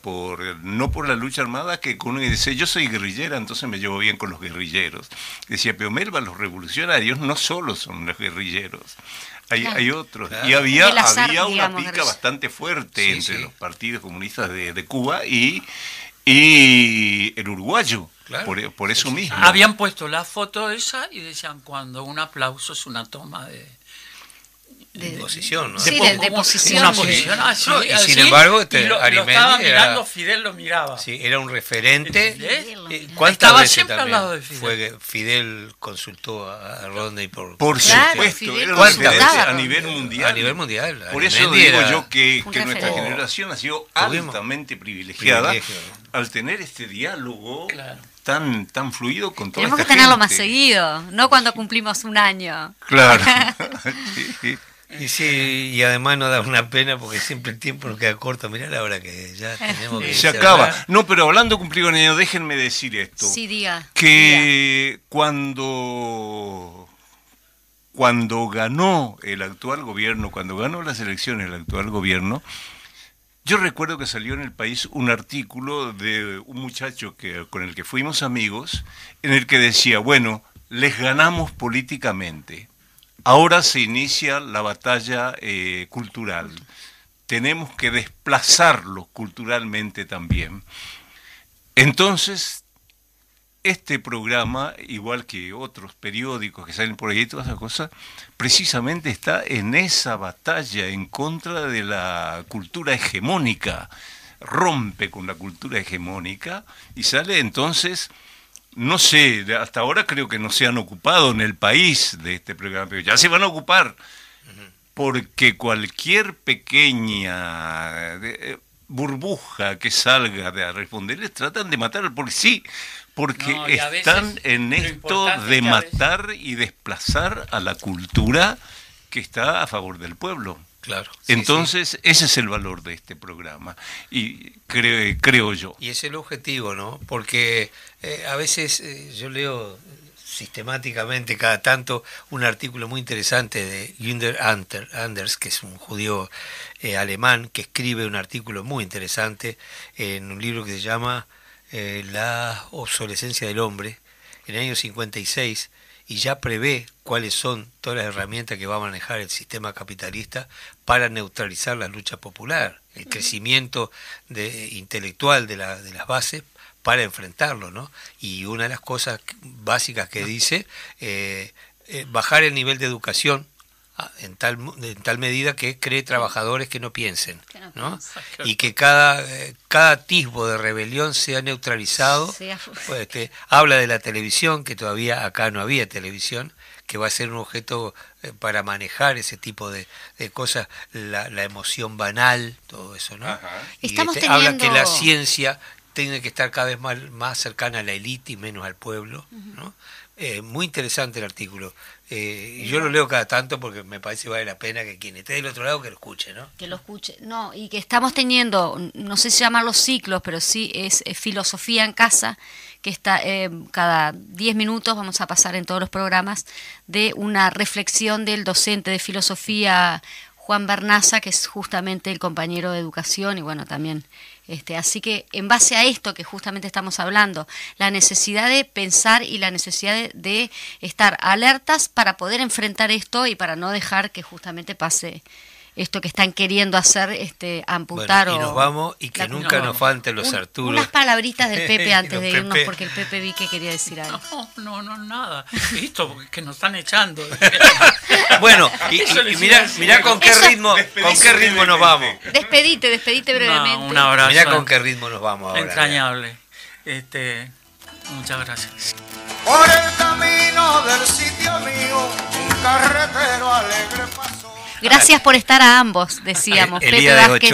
no por la lucha armada, que con uno que dice, yo soy guerrillera, entonces me llevo bien con los guerrilleros. Decía, pero Melba, los revolucionarios no solo son los guerrilleros, hay otros. Claro. Y había El azar, una digamos, pica guerrilla. bastante fuerte Sí, entre sí. los partidos comunistas de Cuba y el uruguayo, Claro. por eso mismo. Habían puesto la foto esa y decían, cuando un aplauso es una toma de Posición, ¿no? Sí, de de posición. Una Sí. posición así, No, y así, sin embargo, y lo Arismendi estaba era- mirando, Fidel lo miraba. Sí, era un referente. ¿Entendés? ¿Cuántas Estaba veces siempre al también lado de Fidel. fue que Fidel consultó a Rodney por Claro, supuesto, Fidel era una consultaba referencia a Rodney. nivel mundial. a nivel mundial? Por eso Arismendi digo era yo que un nuestra referente. generación ha sido Tuvimos altamente privilegiada privilegio. al tener este diálogo Claro. tan fluido con toda Tenemos que esta tenerlo gente. más seguido, no cuando cumplimos un año. Claro. Sí. Y sí, y además nos da una pena porque siempre el tiempo nos queda corto. Mirá la hora que ya tenemos que Se cerrar. acaba. No, pero hablando de cumplir un año, déjenme decir esto. Sí, diga. Que cuando ganó el actual gobierno, cuando ganó las elecciones el actual gobierno, yo recuerdo que salió en El País un artículo de un muchacho con el que fuimos amigos, en el que decía, bueno, les ganamos políticamente, ahora se inicia la batalla cultural, tenemos que desplazarlos culturalmente también. Entonces, este programa, igual que otros periódicos que salen por ahí y todas esas cosas, precisamente está en esa batalla en contra de la cultura hegemónica. Rompe con la cultura hegemónica y sale entonces, no sé, hasta ahora creo que no se han ocupado en el país de este programa, pero ya se van a ocupar, porque cualquier pequeña burbuja que salga de a responderles tratan de matar, porque sí, porque No, y a veces están en lo esto importante de es que a veces- matar y desplazar a la cultura que está a favor del pueblo. Claro. Sí, Entonces, ese es el valor de este programa, y creo yo. sí. Y es el objetivo, ¿no? Porque a veces yo leo sistemáticamente cada tanto un artículo muy interesante de Günther Anders, que es un judío alemán, que escribe un artículo muy interesante en un libro que se llama la obsolescencia del hombre en el año 56 y ya prevé cuáles son todas las herramientas que va a manejar el sistema capitalista para neutralizar la lucha popular, el crecimiento intelectual de las bases para enfrentarlo, ¿no? Y una de las cosas básicas que dice, bajar el nivel de educación en tal medida que cree trabajadores que no piensen, ¿no? Y que cada atisbo de rebelión sea neutralizado. Habla de la televisión, que todavía acá no había televisión, que va a ser un objeto para manejar ese tipo de cosas, la emoción banal, todo eso, ¿no? Y habla que la ciencia tiene que estar cada vez más cercana a la élite y menos al pueblo, ¿no? Muy interesante el artículo. Yo lo leo cada tanto porque me parece que vale la pena que quien esté del otro lado que lo escuche, ¿no? Que lo escuche. No, y que estamos teniendo, no sé si llamarlos ciclos, pero sí es filosofía en casa, que está cada 10 minutos, vamos a pasar en todos los programas, de una reflexión del docente de filosofía Juan Bernaza, que es justamente el compañero de educación, y bueno, también... así que en base a esto que justamente estamos hablando, la necesidad de pensar y la necesidad de estar alertas para poder enfrentar esto y para no dejar que justamente pase esto que están queriendo hacer, amputar. Bueno, y nos vamos y que nunca nos falten los Arturos. Unas palabritas del Pepe antes de irnos, porque el Pepe vi que quería decir algo. No, nada. Esto que nos están echando. Bueno, y mirá con qué ritmo nos vamos. Despedite brevemente. Un abrazo. Mirá con qué ritmo nos vamos ahora. Entrañable. Muchas gracias. Por el camino del sitio mío, un carretero alegre pasó. Gracias por estar a ambos, decíamos, Pepe Vázquez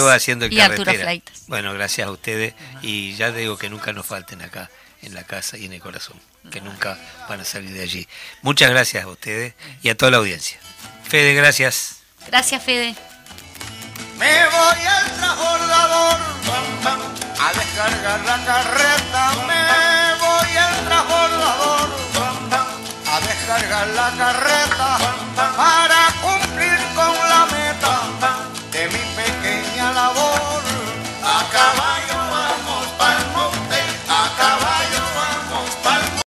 y Arturo Fleitas. Bueno, gracias a ustedes y ya digo que nunca nos falten acá en la casa y en el corazón, que nunca van a salir de allí. Muchas gracias a ustedes y a toda la audiencia. Fede, gracias. Gracias, Fede. Me voy al transbordador a descargar la carreta. Me voy al transbordador a descargar la carreta para cumplir con la meta de mi pequeña labor. Acabar